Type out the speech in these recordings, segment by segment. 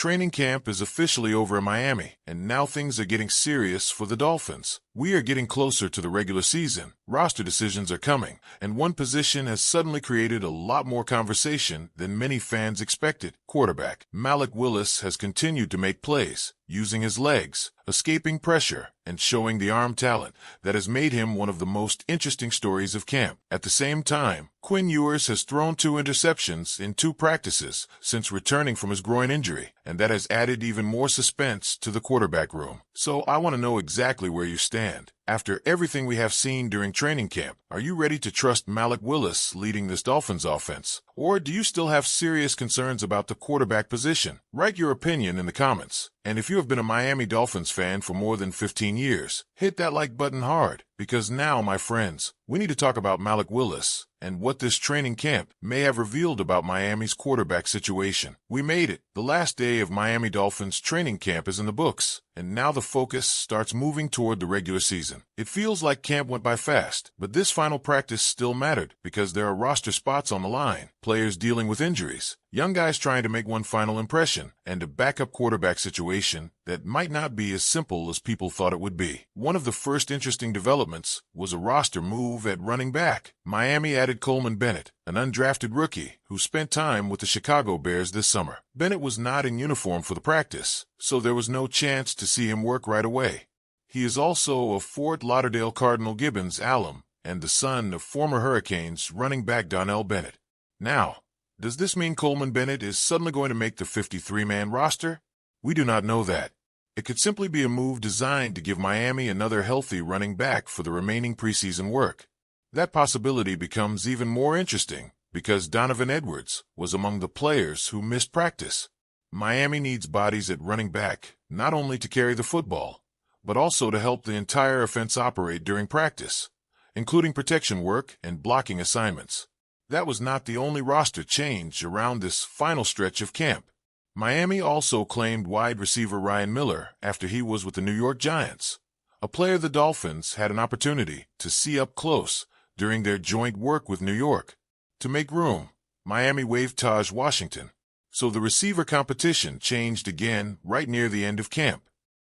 Training camp is officially over in Miami, and now things are getting serious for the Dolphins. We are getting closer to the regular season, roster decisions are coming, and one position has suddenly created a lot more conversation than many fans expected. Quarterback Malik Willis has continued to make plays, using his legs, escaping pressure, and showing the arm talent that has made him one of the most interesting stories of camp. At the same time, Quinn Ewers has thrown 2 interceptions in 2 practices since returning from his groin injury, and that has added even more suspense to the quarterback room. So I want to know exactly where you stand. After everything we have seen during training camp, are you ready to trust Malik Willis leading this Dolphins offense? Or do you still have serious concerns about the quarterback position? Write your opinion in the comments. And if you have been a Miami Dolphins fan for more than 15 years, hit that like button hard. Because now, my friends, we need to talk about Malik Willis and what this training camp may have revealed about Miami's quarterback situation. We made it. The last day of Miami Dolphins training camp is in the books, and now the focus starts moving toward the regular season. It feels like camp went by fast, but this final practice still mattered because there are roster spots on the line, players dealing with injuries, young guys trying to make one final impression, and a backup quarterback situation that might not be as simple as people thought it would be. One of the first interesting developments was a roster move at running back. Miami added Coleman Bennett, an undrafted rookie who spent time with the Chicago Bears this summer. Bennett was not in uniform for the practice, so there was no chance to see him work right away. He is also a Fort Lauderdale Cardinal Gibbons alum and the son of former Hurricanes running back Donnell Bennett. Now, does this mean Coleman Bennett is suddenly going to make the 53-man roster? We do not know that. It could simply be a move designed to give Miami another healthy running back for the remaining preseason work. That possibility becomes even more interesting because Donovan Edwards was among the players who missed practice. Miami needs bodies at running back, not only to carry the football, but also to help the entire offense operate during practice, including protection work and blocking assignments. That was not the only roster change around this final stretch of camp. Miami also claimed wide receiver Ryan Miller after he was with the New York Giants, a player the Dolphins had an opportunity to see up close during their joint work with New York. To make room, Miami waived Taj Washington, so the receiver competition changed again right near the end of camp.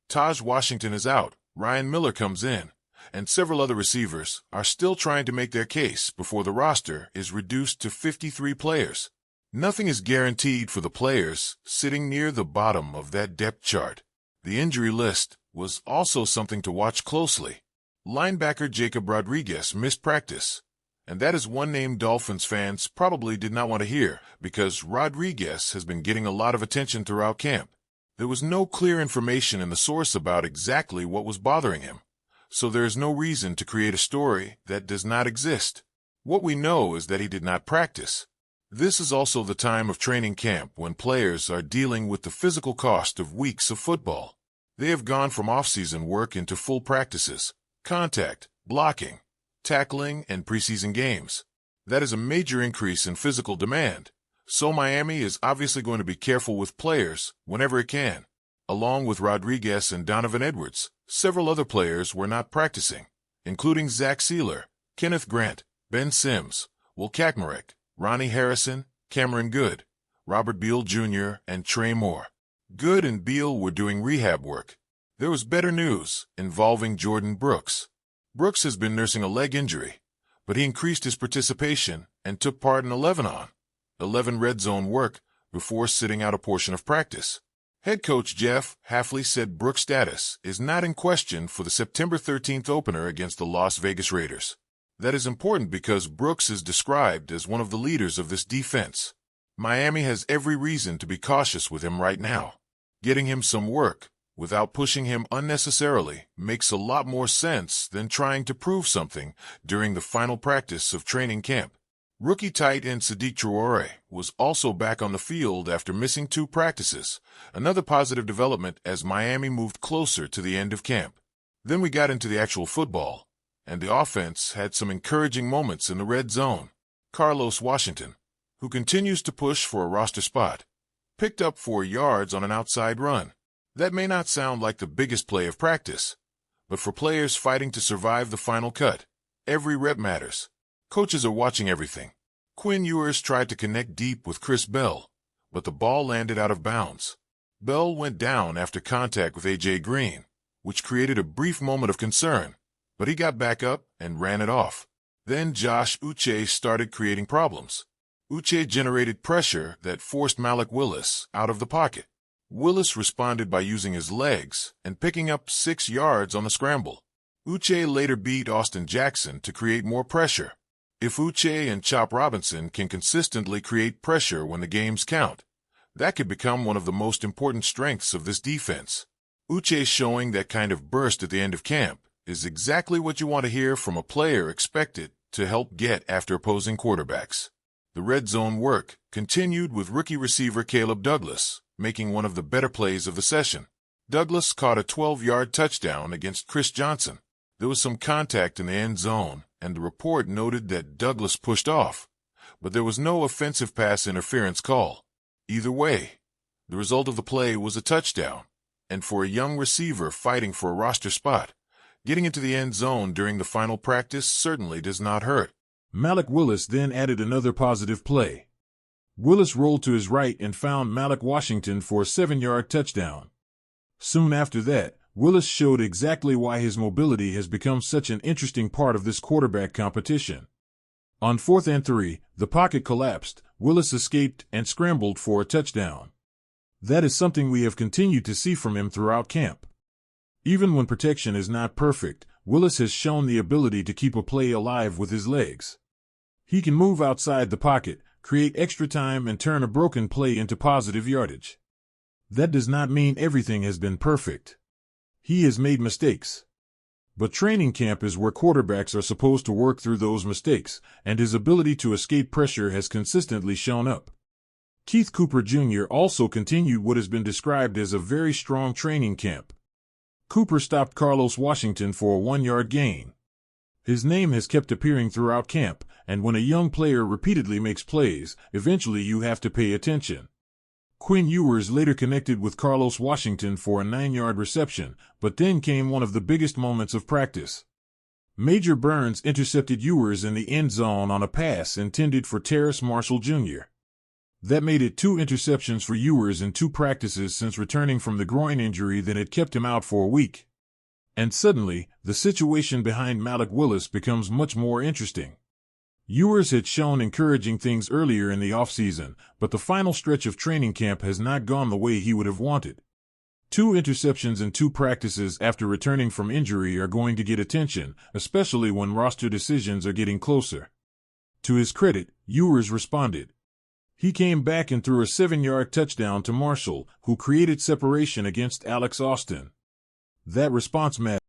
Taj Washington is out, Ryan Miller comes in, and several other receivers are still trying to make their case before the roster is reduced to 53 players. Nothing is guaranteed for the players sitting near the bottom of that depth chart. The injury list was also something to watch closely. Linebacker Jacob Rodriguez missed practice, and that is one name Dolphins fans probably did not want to hear because Rodriguez has been getting a lot of attention throughout camp. There was no clear information in the source about exactly what was bothering him, so there is no reason to create a story that does not exist. What we know is that he did not practice. This is also the time of training camp when players are dealing with the physical cost of weeks of football. They have gone from off-season work into full practices, contact, blocking, tackling, and preseason games. That is a major increase in physical demand, so Miami is obviously going to be careful with players whenever it can. Along with Rodriguez and Donovan Edwards, several other players were not practicing, including Zach Sealer, Kenneth Grant, Ben Sims, Will Kakmarek, Ronnie Harrison, Cameron Good, Robert Beal Jr., and Trey Moore. Good and Beal were doing rehab work. There was better news involving Jordan Brooks. Brooks has been nursing a leg injury, but he increased his participation and took part in 11 red zone work before sitting out a portion of practice. Head coach Jeff Hafley said Brooks' status is not in question for the September 13th opener against the Las Vegas Raiders. That is important because Brooks is described as one of the leaders of this defense. Miami has every reason to be cautious with him right now. Getting him some work without pushing him unnecessarily makes a lot more sense than trying to prove something during the final practice of training camp. Rookie tight end Sadiq Traore was also back on the field after missing 2 practices, another positive development as Miami moved closer to the end of camp. Then we got into the actual football, and the offense had some encouraging moments in the red zone. Carlos Washington, who continues to push for a roster spot, picked up 4 yards on an outside run. That may not sound like the biggest play of practice, but for players fighting to survive the final cut, every rep matters. Coaches are watching everything. Quinn Ewers tried to connect deep with Chris Bell, but the ball landed out of bounds. Bell went down after contact with A.J. Green, which created a brief moment of concern, but he got back up and ran it off. Then Josh Uche started creating problems. Uche generated pressure that forced Malik Willis out of the pocket. Willis responded by using his legs and picking up 6 yards on the scramble. Uche later beat Austin Jackson to create more pressure. If Uche and Chop Robinson can consistently create pressure when the games count, that could become one of the most important strengths of this defense. Uche showing that kind of burst at the end of camp is exactly what you want to hear from a player expected to help get after opposing quarterbacks. The red zone work continued with rookie receiver Caleb Douglas making one of the better plays of the session. Douglas caught a 12-yard touchdown against Chris Johnson. There was some contact in the end zone, and the report noted that Douglas pushed off, but there was no offensive pass interference call. Either way, the result of the play was a touchdown, and for a young receiver fighting for a roster spot, getting into the end zone during the final practice certainly does not hurt. Malik Willis then added another positive play. Willis rolled to his right and found Malik Washington for a 7-yard touchdown. Soon after that, Willis showed exactly why his mobility has become such an interesting part of this quarterback competition. On 4th and 3, the pocket collapsed, Willis escaped and scrambled for a touchdown. That is something we have continued to see from him throughout camp. Even when protection is not perfect, Willis has shown the ability to keep a play alive with his legs. He can move outside the pocket, create extra time, and turn a broken play into positive yardage. That does not mean everything has been perfect. He has made mistakes. But training camp is where quarterbacks are supposed to work through those mistakes, and his ability to escape pressure has consistently shown up. Keith Cooper Jr. also continued what has been described as a very strong training camp. Cooper stopped Carlos Washington for a 1-yard gain. His name has kept appearing throughout camp, and when a young player repeatedly makes plays, eventually you have to pay attention. Quinn Ewers later connected with Carlos Washington for a 9-yard reception, but then came one of the biggest moments of practice. Major Burns intercepted Ewers in the end zone on a pass intended for Terrace Marshall Jr. That made it 2 interceptions for Ewers in 2 practices since returning from the groin injury that had kept him out for a week. And suddenly, the situation behind Malik Willis becomes much more interesting. Ewers had shown encouraging things earlier in the offseason, but the final stretch of training camp has not gone the way he would have wanted. 2 interceptions in 2 practices after returning from injury are going to get attention, especially when roster decisions are getting closer. To his credit, Ewers responded. He came back and threw a 7-yard touchdown to Marshall, who created separation against Alex Austin. That response mattered.